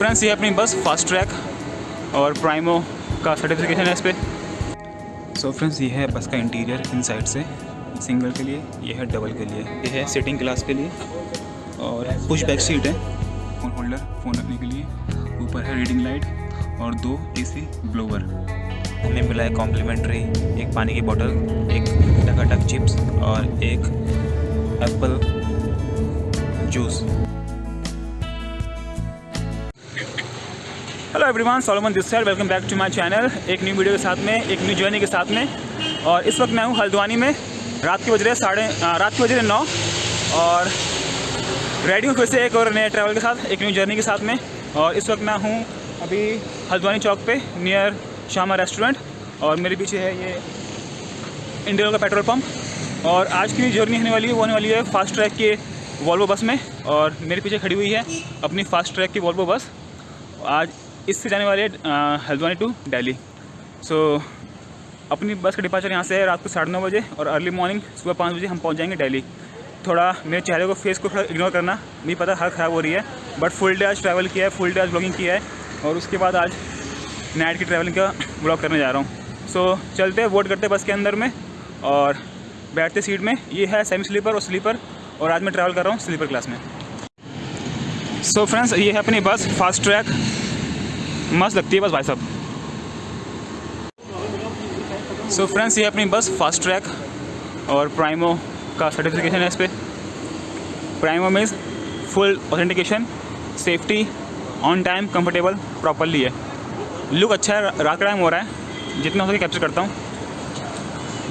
Friends ये अपनी बस फास्ट ट्रैक और प्राइमो का सर्टिफिकेशन है इस पर। सो फ्रेंड्स ये है बस का इंटीरियर इनसाइड से, सिंगल के लिए, ये है डबल के लिए, ये है सिटिंग क्लास के लिए और पुश बैक सीट है, फ़ोन होल्डर फ़ोन रखने के लिए, ऊपर है रीडिंग लाइट और 2 AC ब्लोवर। हमें मिला है कॉम्प्लीमेंट्री एक पानी की बोतल, एक टकाटक चिप्स और एक apple juice. Hello everyone, Solomon this side, welcome back to my channel. एक न्यू वीडियो के साथ में, एक न्यू जर्नी के साथ में। और इस वक्त मैं हूँ हल्द्वानी में। रात के बज रहे 9 और रेडी हूँ फिर से एक और नए ट्रैवल के साथ, एक न्यू जर्नी के साथ में। और इस वक्त मैं हूँ अभी हल्द्वानी चौक पे नियर शामा रेस्टोरेंट और मेरे पीछे है ये इंडियन का पेट्रोल पंप। और आज की जर्नी होने वाली है फास्ट ट्रैक के वॉल्वो बस में। और मेरे पीछे खड़ी हुई है अपनी फास्ट ट्रैक की वॉल्वो बस। आज इससे जाने वाले हल्द्वानी टू दिल्ली। सो अपनी बस का डिपार्चर यहाँ से है रात को 9:30 बजे और अर्ली मॉर्निंग सुबह 5 बजे हम पहुँच जाएंगे दिल्ली। थोड़ा मेरे चेहरे को, फेस को थोड़ा इग्नोर करना, नहीं पता हालत ख़राब हो रही है, बट फुल डे आज ट्रैवल किया है, फुल डे आज ब्लॉगिंग किया है और उसके बाद आज नाइट की ट्रैवलिंग का ब्लॉग करने जा रहा हूँ। सो चलते वोट करते बस के अंदर में और बैठते सीट में। ये है सेमी स्लीपर और स्लीपर, और आज मैं ट्रैवल कर रहा हूँ स्लीपर क्लास में। सो फ्रेंड्स ये है अपनी बस फास्ट ट्रैक, मस्त लगती है बस भाई साहब। सो फ्रेंड्स ये अपनी बस फास्ट ट्रैक और प्राइमो का सर्टिफिकेशन है इस पर। Primo means full authentication, safety, on time, comfortable, properly है। लुक अच्छा है, रात का टाइम हो रहा है, जितना हो सके कैप्चर करता हूँ,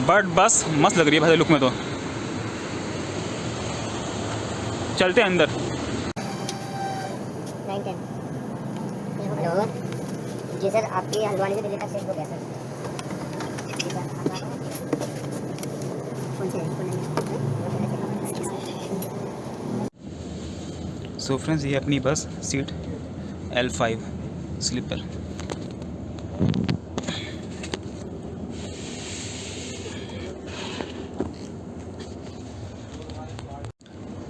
बट बस मस्त लग रही है भाई लुक में। तो चलते हैं अंदर। हेलो जी सर, आपकी हल्द्वानी से दिल्ली तक सीट बुक है सर। सो फ्रेंड्स ये अपनी बस seat L5 sleeper.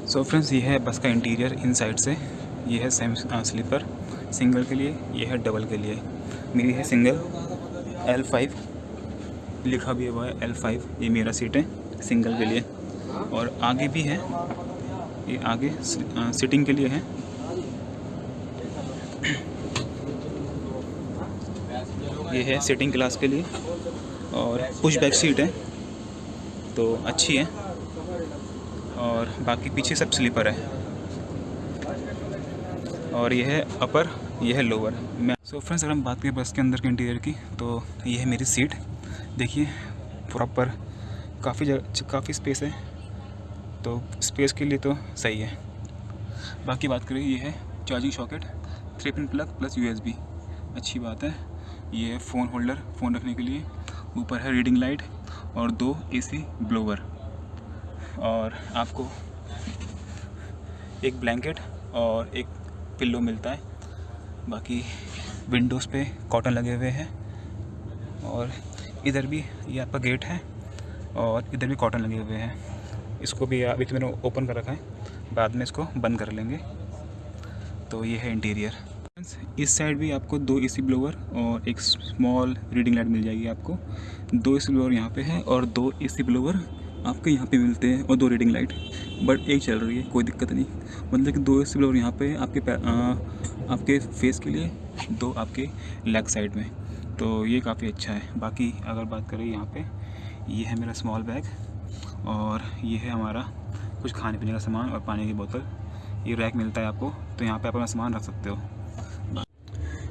So friends ये है बस का इंटीरियर इनसाइड से। ये है सेम स्लीपर सिंगल के लिए, ये है डबल के लिए। मेरी है सिंगल L5, लिखा भी हुआ है L5, ये मेरा सीट है सिंगल के लिए। और आगे भी है, ये आगे सिटिंग के लिए है। ये है सिटिंग क्लास के लिए और पुश बैक सीट है तो अच्छी है। और बाकी पीछे सब स्लीपर है। और ये है अपर, ये है लोअर। सो फ्रेंड्स अगर हम बात करें बस के अंदर के इंटीरियर की, तो ये है मेरी सीट। देखिए प्रॉपर काफ़ी स्पेस है, तो स्पेस के लिए तो सही है। बाकी बात करें, ये है charging socket, 3 pin plug plus USB, अच्छी बात है। ये है फ़ोन होल्डर फ़ोन रखने के लिए, ऊपर है रीडिंग लाइट और 2 AC ब्लोवर। और आपको एक ब्लैंकेट और एक पिल्लो मिलता है। बाकी विंडोज़ पे कॉटन लगे हुए हैं और इधर भी ये आपका गेट है और इधर भी कॉटन लगे हुए हैं। इसको भी अभी तो मैंने ओपन कर रखा है, बाद में इसको बंद कर लेंगे। तो ये है इंटीरियर। इस साइड भी आपको 2 AC ब्लोवर और एक स्मॉल रीडिंग लाइट मिल जाएगी आपको। 2 AC ब्लोवर यहाँ पे है और 2 AC ब्लोवर आपके यहाँ पे मिलते हैं और 2 रीडिंग लाइट, बट एक चल रही है, कोई दिक्कत नहीं। मतलब कि 2 AC ब्लोवर यहाँ पे आपके फेस के लिए, 2 आपके लेग साइड में, तो ये काफ़ी अच्छा है। बाकी अगर बात करें यहाँ पे, ये है मेरा स्मॉल बैग और ये है हमारा कुछ खाने पीने का सामान और पानी की बोतल। ये रैक मिलता है आपको, तो यहाँ पे आप अपना सामान रख सकते हो।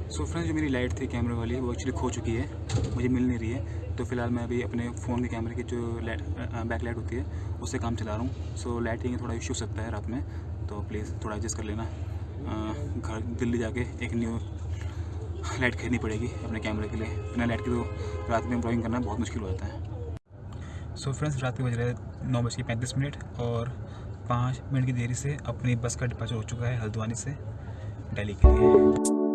सो फ्रेंड्स जो मेरी लाइट थी कैमरे वाली, वो एक्चुअली खो चुकी है, मुझे मिल नहीं रही है। तो फिलहाल मैं अभी अपने फ़ोन के कैमरे की जो बैक लाइट होती है उससे काम चला रहा हूँ। सो लाइटिंग थोड़ा इशू सकता है रात में, तो प्लीज़ थोड़ा एडजस्ट कर लेना। घर दिल्ली जाके एक न्यू लाइट खरीदनी पड़ेगी अपने कैमरे के लिए, बिना लाइट की तो रात में ब्लॉगिंग करना बहुत मुश्किल हो जाता है। सो फ्रेंड्स रात के बज रहे 9:35 और 5 मिनट की देरी से अपनी बस का डिपार्चर हो चुका है हल्द्वानी से दिल्ली के लिए।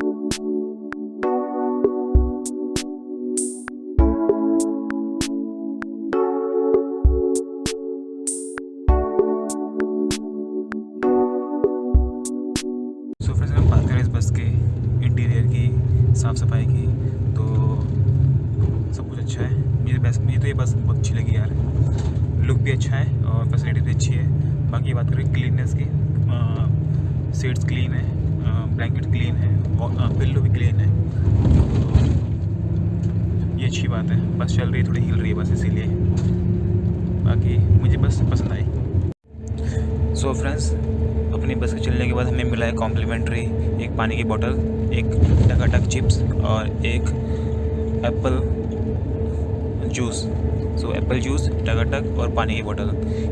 सो फ्रेंड्स हम बात करें इस बस के साफ़ सफाई की, तो सब कुछ अच्छा है। मुझे तो ये बस बहुत अच्छी लगी यार। लुक भी अच्छा है और फैसिलिटी भी अच्छी है। बाकी बात करें क्लीननेस की, सीट्स क्लीन है, ब्लैंकेट क्लीन है, पिल्लो भी क्लीन है, तो ये अच्छी बात है। बस चल रही है, थोड़ी हिल रही है बस, इसीलिए। बाकी मुझे बस पसंद आई। सो फ्रेंड्स, अपनी बस के चलने के बाद हमें मिला है कॉम्प्लीमेंट्री एक पानी की बोतल, एक टकाटक चिप्स और एक apple juice. So Apple juice, टकाटक और पानी की बोतल,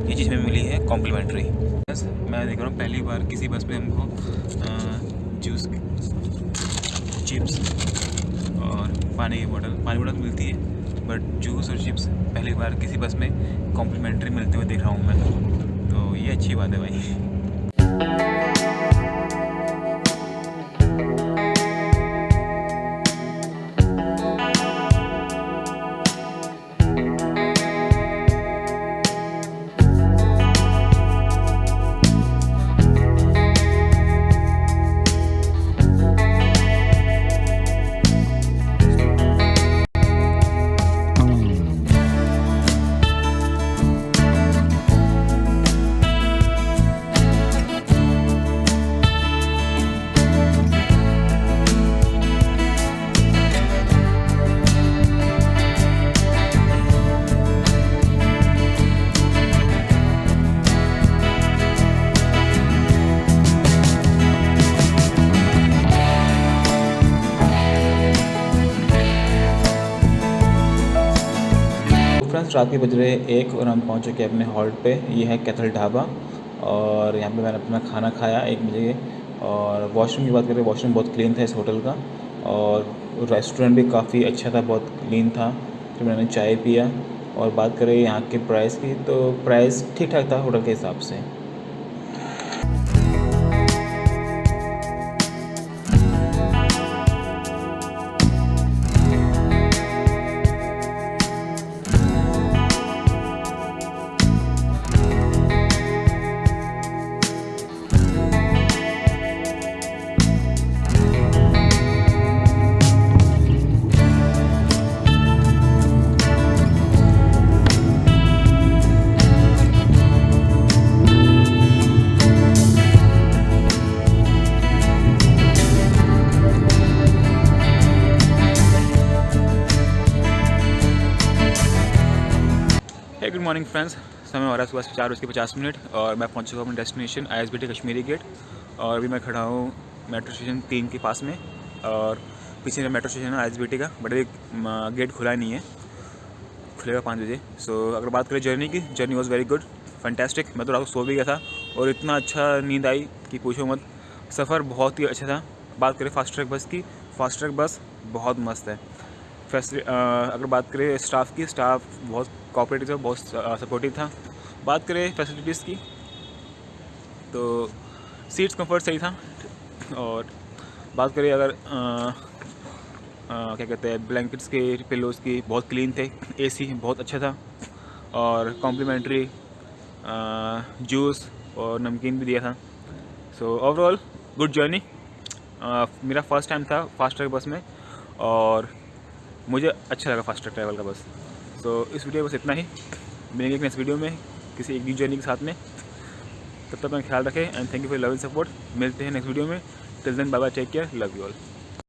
ये चीज़ हमें मिली है कॉम्प्लीमेंट्री। बस मैं देख रहा हूँ पहली बार किसी बस में हमको जूस, चिप्स और पानी की बोतल मिलती है, बट जूस और चिप्स पहली बार किसी बस में कॉम्प्लीमेंट्री मिलते हुए देख रहा हूँ मैं, तो ये अच्छी बात है भाई। फ्रेंड्स, रात के बज रहे 1 और हम पहुंच चुके हैं अपने हॉल्ट पे। ये है कैथल ढाबा और यहाँ पे मैंने अपना खाना खाया 1 बजे। और वॉशरूम की बात करें, वॉशरूम बहुत क्लीन था इस होटल का, और रेस्टोरेंट भी काफ़ी अच्छा था, बहुत क्लीन था। तो मैंने चाय पिया। और बात करें यहाँ के प्राइस की, तो प्राइस ठीक ठाक था होटल के हिसाब से। गुड मॉर्निंग फ्रेंड्स, समय हो रहा है सुबह 4:50 और मैं पहुंच चुका हूँ अपनी डेस्टिनेशन ISBT कश्मीरी गेट। और अभी मैं खड़ा हूँ मेट्रो स्टेशन 3 के पास में, और पीछे मेट्रो स्टेशन है ISBT का, बट एक गेट खुला नहीं है, खुलेगा 5 बजे। सो अगर बात करें जर्नी की, journey was very good, fantastic. मैं तो रात को सो भी गया था और इतना अच्छा नींद आई कि पूछो मत। सफ़र बहुत ही अच्छा था। बात करें फास्ट ट्रैक बस की, फास्ट ट्रैक बस बहुत मस्त है। अगर बात करें स्टाफ की, स्टाफ बहुत कोऑपरेटिव था, बहुत सपोर्टिव था। बात करें फैसिलिटीज़ की, तो सीट्स कंफर्ट सही था। और बात करें अगर क्या कहते हैं, ब्लैंकेट्स के, पिलोज़ की, बहुत क्लीन थे। AC बहुत अच्छा था और कॉम्प्लीमेंट्री जूस और नमकीन भी दिया था। So overall good journey. मेरा फर्स्ट टाइम था फास्ट ट्रैक बस में और मुझे अच्छा लगा फास्ट ट्रैक ट्रैवल का बस। सो इस वीडियो बस इतना ही। मिलेंगे नेक्स्ट वीडियो में किसी एक न्यू जर्नी के साथ में। तब तक अपना ख्याल रखें and thank you for love and support. मिलते हैं नेक्स्ट वीडियो में। Till then bye bye, take care, love you all.